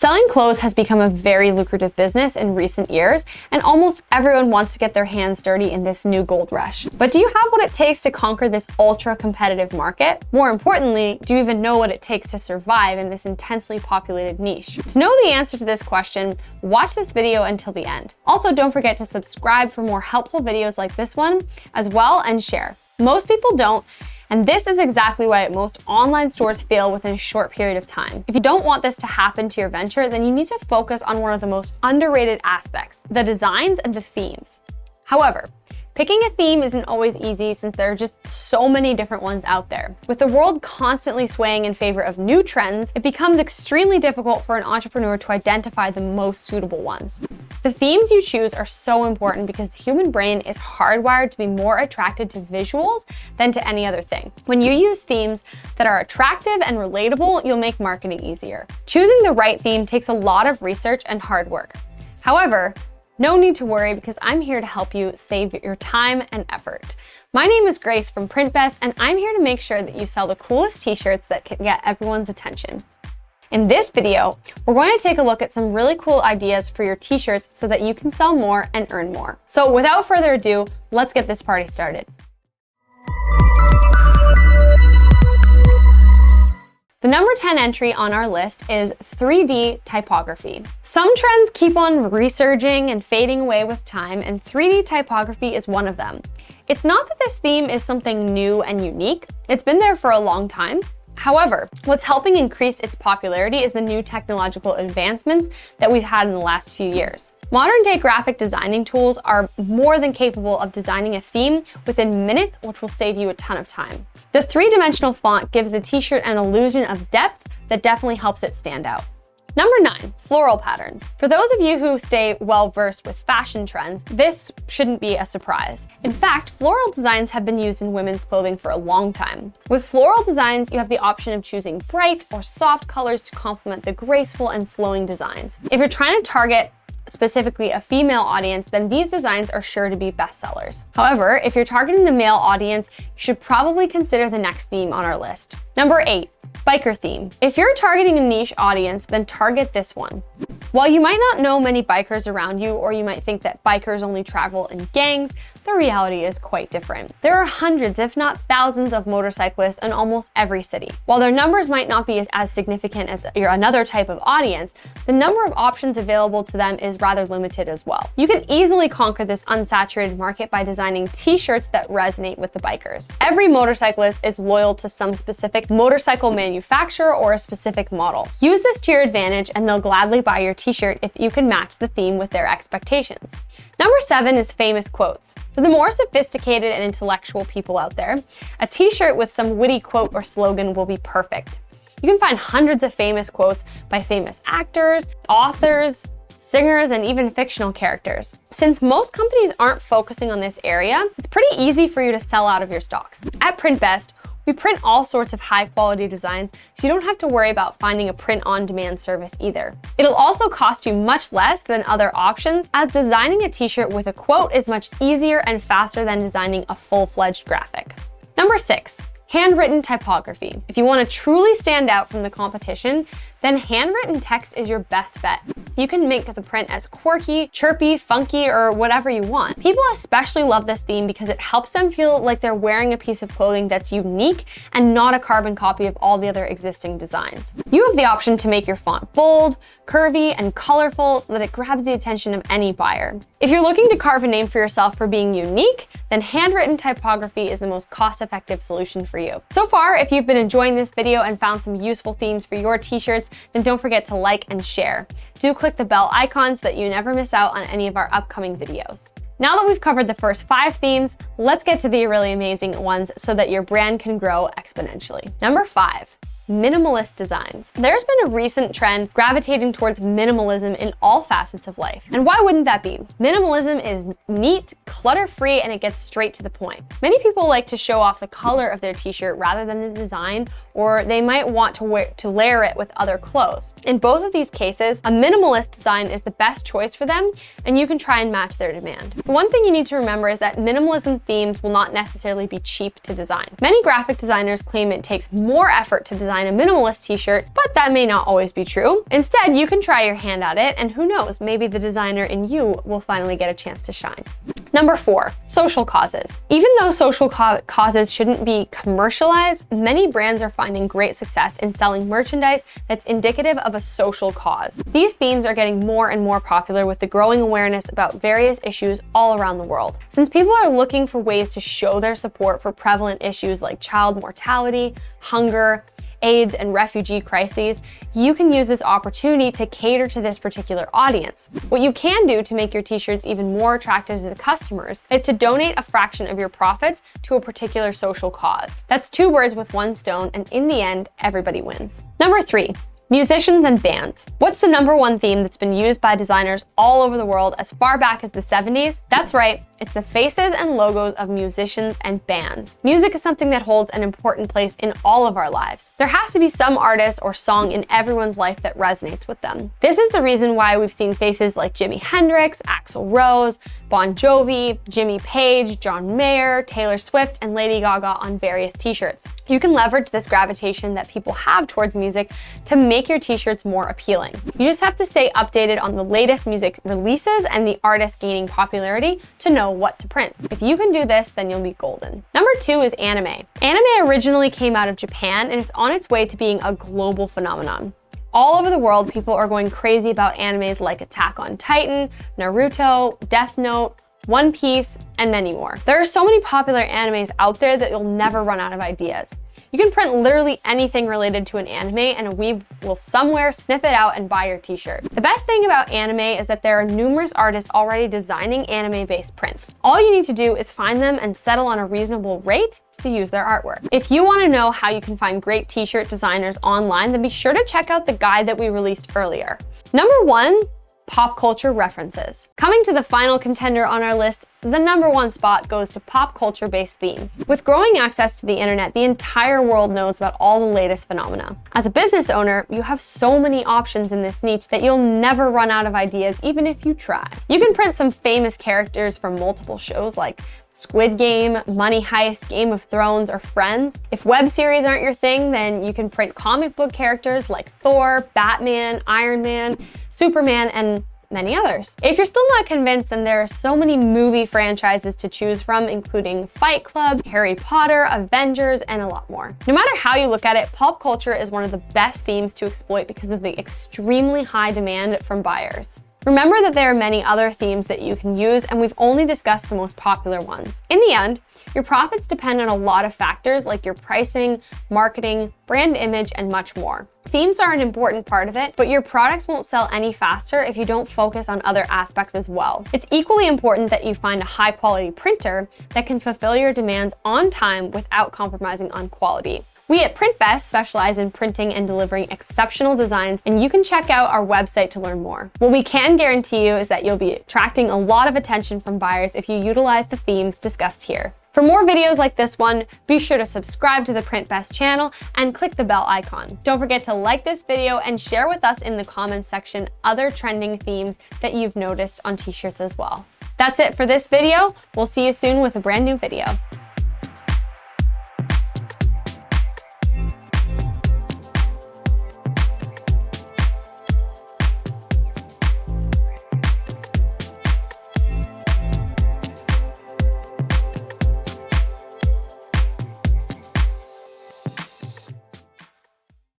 Selling clothes has become a very lucrative business in recent years, and almost everyone wants to get their hands dirty in this new gold rush. But do you have what it takes to conquer this ultra-competitive market? More importantly, do you even know what it takes to survive in this intensely populated niche? To know the answer to this question, watch this video until the end. Also, don't forget to subscribe for more helpful videos like this one as well, and share. Most people don't, and this is exactly why most online stores fail within a short period of time. If you don't want this to happen to your venture, then you need to focus on one of the most underrated aspects, the designs and the themes. However, picking a theme isn't always easy since there are just so many different ones out there. With the world constantly swaying in favor of new trends, it becomes extremely difficult for an entrepreneur to identify the most suitable ones. The themes you choose are so important because the human brain is hardwired to be more attracted to visuals than to any other thing. When you use themes that are attractive and relatable, you'll make marketing easier. Choosing the right theme takes a lot of research and hard work. However, no need to worry because I'm here to help you save your time and effort. My name is Grace from Printbest, and I'm here to make sure that you sell the coolest t-shirts that can get everyone's attention. In this video, we're going to take a look at some really cool ideas for your t-shirts so that you can sell more and earn more. So without further ado, let's get this party started. The number 10 entry on our list is 3D typography. Some trends keep on resurging and fading away with time, and 3D typography is one of them. It's not that this theme is something new and unique. It's been there for a long time. However, what's helping increase its popularity is the new technological advancements that we've had in the last few years. Modern-day graphic designing tools are more than capable of designing a theme within minutes, which will save you a ton of time. The three-dimensional font gives the t-shirt an illusion of depth that definitely helps it stand out. Number 9, floral patterns. For those of you who stay well-versed with fashion trends, this shouldn't be a surprise. In fact, floral designs have been used in women's clothing for a long time. With floral designs, you have the option of choosing bright or soft colors to complement the graceful and flowing designs. If you're trying to target specifically a female audience, then these designs are sure to be bestsellers. However, if you're targeting the male audience, you should probably consider the next theme on our list. Number 8, biker theme. If you're targeting a niche audience, then target this one. While you might not know many bikers around you, or you might think that bikers only travel in gangs, the reality is quite different. There are hundreds, if not thousands, of motorcyclists in almost every city. While their numbers might not be as significant as another type of audience, the number of options available to them is rather limited as well. You can easily conquer this unsaturated market by designing t-shirts that resonate with the bikers. Every motorcyclist is loyal to some specific motorcycle manufacturer or a specific model. Use this to your advantage and they'll gladly buy your t-shirt if you can match the theme with their expectations. Number 7 is famous quotes. For the more sophisticated and intellectual people out there, a t-shirt with some witty quote or slogan will be perfect. You can find hundreds of famous quotes by famous actors, authors, singers, and even fictional characters. Since most companies aren't focusing on this area, it's pretty easy for you to sell out of your stocks. At Printbest, we print all sorts of high-quality designs, so you don't have to worry about finding a print-on-demand service either. It'll also cost you much less than other options, as designing a t-shirt with a quote is much easier and faster than designing a full-fledged graphic. Number 6, handwritten typography. If you want to truly stand out from the competition, then handwritten text is your best bet. You can make the print as quirky, chirpy, funky, or whatever you want. People especially love this theme because it helps them feel like they're wearing a piece of clothing that's unique and not a carbon copy of all the other existing designs. You have the option to make your font bold, curvy, and colorful so that it grabs the attention of any buyer. If you're looking to carve a name for yourself for being unique, then handwritten typography is the most cost-effective solution for you. So far, if you've been enjoying this video and found some useful themes for your t-shirts, then don't forget to like and share. Do click the bell icon so that you never miss out on any of our upcoming videos. Now that we've covered the first 5 themes, let's get to the really amazing ones so that your brand can grow exponentially. Number 5. Minimalist designs. There's been a recent trend gravitating towards minimalism in all facets of life. And why wouldn't that be? Minimalism is neat, clutter-free, and it gets straight to the point. Many people like to show off the color of their t-shirt rather than the design or they might want to layer it with other clothes. In both of these cases, a minimalist design is the best choice for them, and you can try and match their demand. The one thing you need to remember is that minimalism themes will not necessarily be cheap to design. Many graphic designers claim it takes more effort to design a minimalist t-shirt, but that may not always be true. Instead, you can try your hand at it, and who knows, maybe the designer in you will finally get a chance to shine. Number 4, social causes. Even though social causes shouldn't be commercialized, many brands are finding great success in selling merchandise that's indicative of a social cause. These themes are getting more and more popular with the growing awareness about various issues all around the world. Since people are looking for ways to show their support for prevalent issues like child mortality, hunger, AIDS, and refugee crises, you can use this opportunity to cater to this particular audience. What you can do to make your t-shirts even more attractive to the customers is to donate a fraction of your profits to a particular social cause. That's 2 birds with 1 stone, and in the end, everybody wins. Number 3. Musicians and bands. What's the number 1 theme that's been used by designers all over the world as far back as the 70s? That's right, it's the faces and logos of musicians and bands. Music is something that holds an important place in all of our lives. There has to be some artist or song in everyone's life that resonates with them. This is the reason why we've seen faces like Jimi Hendrix, Axl Rose, Bon Jovi, Jimmy Page, John Mayer, Taylor Swift, and Lady Gaga on various t-shirts. You can leverage this gravitation that people have towards music to make your t-shirts more appealing. You just have to stay updated on the latest music releases and the artists gaining popularity to know what to print. If you can do this, then you'll be golden. Number 2 is anime. Anime originally came out of Japan, and it's on its way to being a global phenomenon. All over the world, people are going crazy about animes like Attack on Titan, Naruto, Death Note, One Piece, and many more. There are so many popular animes out there that you'll never run out of ideas. You can print literally anything related to an anime, and a weeb will somewhere sniff it out and buy your t-shirt. The best thing about anime is that there are numerous artists already designing anime-based prints. All you need to do is find them and settle on a reasonable rate to use their artwork. If you want to know how you can find great t-shirt designers online, then be sure to check out the guide that we released earlier. Number 1, pop culture references. Coming to the final contender on our list, the number 1 spot goes to pop culture-based themes. With growing access to the internet, the entire world knows about all the latest phenomena. As a business owner, you have so many options in this niche that you'll never run out of ideas, even if you try. You can print some famous characters from multiple shows like Squid Game, Money Heist, Game of Thrones, or Friends. If web series aren't your thing, then you can print comic book characters like Thor, Batman, Iron Man, Superman, and many others. If you're still not convinced, then there are so many movie franchises to choose from, including Fight Club, Harry Potter, Avengers, and a lot more. No matter how you look at it, pop culture is one of the best themes to exploit because of the extremely high demand from buyers. Remember that there are many other themes that you can use, and we've only discussed the most popular ones. In the end, your profits depend on a lot of factors like your pricing, marketing, brand image, and much more. Themes are an important part of it, but your products won't sell any faster if you don't focus on other aspects as well. It's equally important that you find a high-quality printer that can fulfill your demands on time without compromising on quality. We at Printbest specialize in printing and delivering exceptional designs, and you can check out our website to learn more. What we can guarantee you is that you'll be attracting a lot of attention from buyers if you utilize the themes discussed here. For more videos like this one, be sure to subscribe to the Printbest channel and click the bell icon. Don't forget to like this video and share with us in the comments section other trending themes that you've noticed on t-shirts as well. That's it for this video. We'll see you soon with a brand new video.